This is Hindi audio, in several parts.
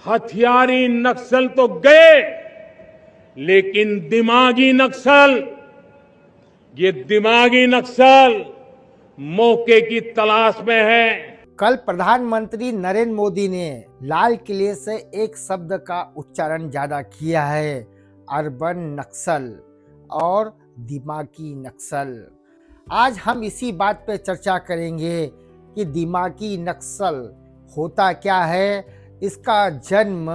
हथियारी नक्सल तो गए, लेकिन दिमागी नक्सल, ये दिमागी नक्सल मौके की तलाश में है। कल प्रधानमंत्री नरेंद्र मोदी ने लाल किले से एक शब्द का उच्चारण ज्यादा किया है, अर्बन नक्सल और दिमागी नक्सल। आज हम इसी बात पे चर्चा करेंगे कि दिमागी नक्सल होता क्या है, इसका जन्म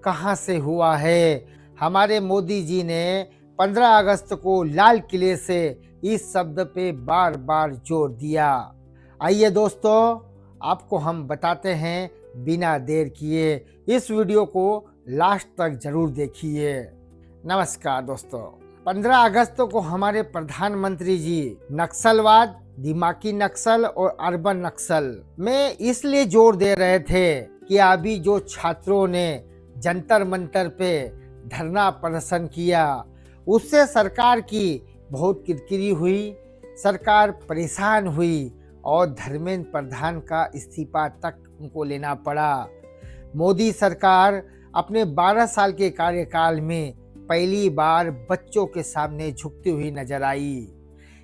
कहाँ से हुआ है। हमारे मोदी जी ने 15 अगस्त को लाल किले से इस शब्द पे बार बार जोर दिया। आइए दोस्तों, आपको हम बताते हैं बिना देर किए। इस वीडियो को लास्ट तक जरूर देखिए। नमस्कार दोस्तों, 15 अगस्त को हमारे प्रधानमंत्री जी नक्सलवाद, दिमागी नक्सल और अर्बन नक्सल में इसलिए जोर दे रहे थे कि अभी जो छात्रों ने जंतर मंतर पे धरना प्रदर्शन किया, उससे सरकार की बहुत किरकिरी हुई, सरकार परेशान हुई और धर्मेंद्र प्रधान का इस्तीफा तक उनको लेना पड़ा। मोदी सरकार अपने 12 साल के कार्यकाल में पहली बार बच्चों के सामने झुकती हुई नजर आई।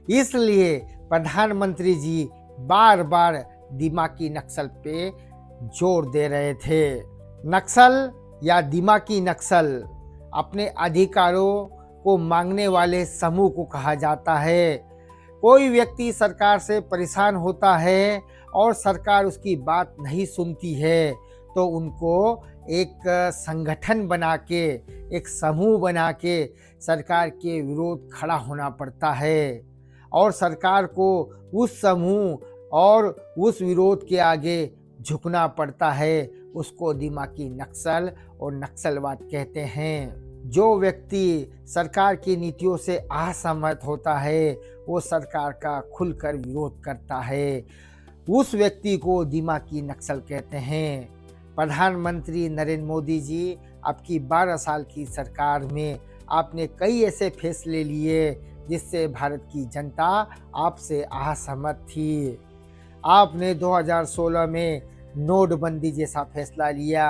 इसलिए प्रधानमंत्री जी बार बार दिमागी नक्सल पे जोर दे रहे थे। नक्सल या दिमागी नक्सल अपने अधिकारों को मांगने वाले समूह को कहा जाता है। कोई व्यक्ति सरकार से परेशान होता है और सरकार उसकी बात नहीं सुनती है तो उनको एक संगठन बना के, एक समूह बना के सरकार के विरोध खड़ा होना पड़ता है और सरकार को उस समूह और उस विरोध के आगे झुकना पड़ता है। उसको दिमागी नक्सल और नक्सलवाद कहते हैं। जो व्यक्ति सरकार की नीतियों से असहमत होता है, वो सरकार का खुलकर विरोध करता है, उस व्यक्ति को दिमागी नक्सल कहते हैं। प्रधानमंत्री नरेंद्र मोदी जी, आपकी 12 साल की सरकार में आपने कई ऐसे फैसले लिए जिससे भारत की जनता आपसे असहमत थी। आपने 2016 में नोटबंदी जैसा फैसला लिया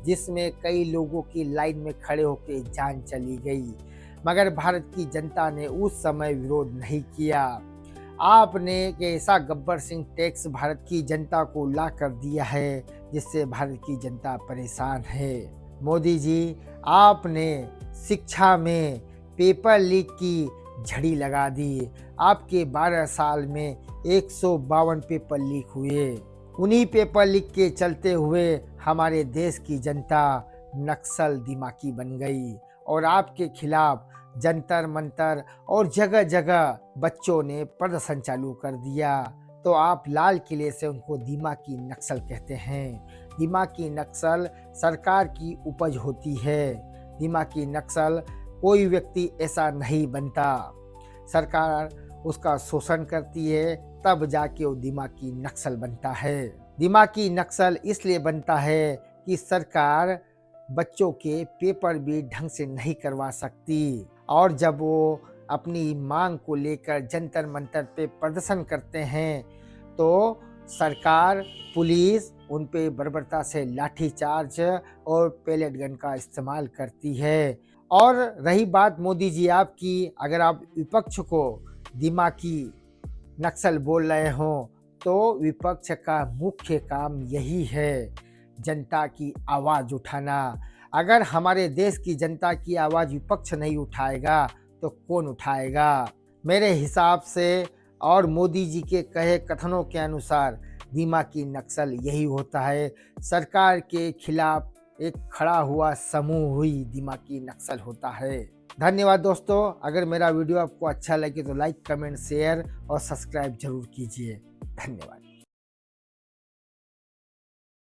जिसमें कई लोगों की लाइन में खड़े होकर जान चली गई, मगर भारत की जनता ने उस समय विरोध नहीं किया। आपने एक ऐसा गब्बर सिंह टैक्स भारत की जनता को ला कर दिया है जिससे भारत की जनता परेशान है। मोदी जी, आपने शिक्षा में पेपर लीक की झड़ी लगा दी। आपके 12 साल में 152 पेपर लीक हुए। उन्हीं पेपर लीक के चलते हुए हमारे देश की जनता नक्सल दिमागी बन गई और आपके खिलाफ जंतर मंतर और जगह जगह बच्चों ने प्रदर्शन चालू कर दिया। तो आप लाल किले से उनको दिमागी नक्सल कहते हैं। दिमागी नक्सल सरकार की उपज होती है। दिमागी नक्सल कोई व्यक्ति ऐसा नहीं बनता, सरकार उसका शोषण करती है तब जाके वो दिमागी नक्सल बनता है। दिमागी नक्सल इसलिए बनता है कि सरकार बच्चों के पेपर भी ढंग से नहीं करवा सकती और जब वो अपनी मांग को लेकर जंतर मंतर पे प्रदर्शन करते हैं तो सरकार, पुलिस उन पे बर्बरता से लाठीचार्ज और पैलेट गन का इस्तेमाल करती है। और रही बात मोदी जी आपकी, अगर आप विपक्ष को दिमागी नक्सल बोल रहे हो तो विपक्ष का मुख्य काम यही है, जनता की आवाज़ उठाना। अगर हमारे देश की जनता की आवाज़ विपक्ष नहीं उठाएगा तो कौन उठाएगा। मेरे हिसाब से और मोदी जी के कहे कथनों के अनुसार दिमागी नक्सल यही होता है, सरकार के खिलाफ एक खड़ा हुआ समूह हुई दिमागी नक्सल होता है। धन्यवाद दोस्तों। अगर मेरा वीडियो आपको अच्छा लगे तो लाइक, कमेंट, शेयर और सब्सक्राइब जरूर कीजिए। धन्यवाद।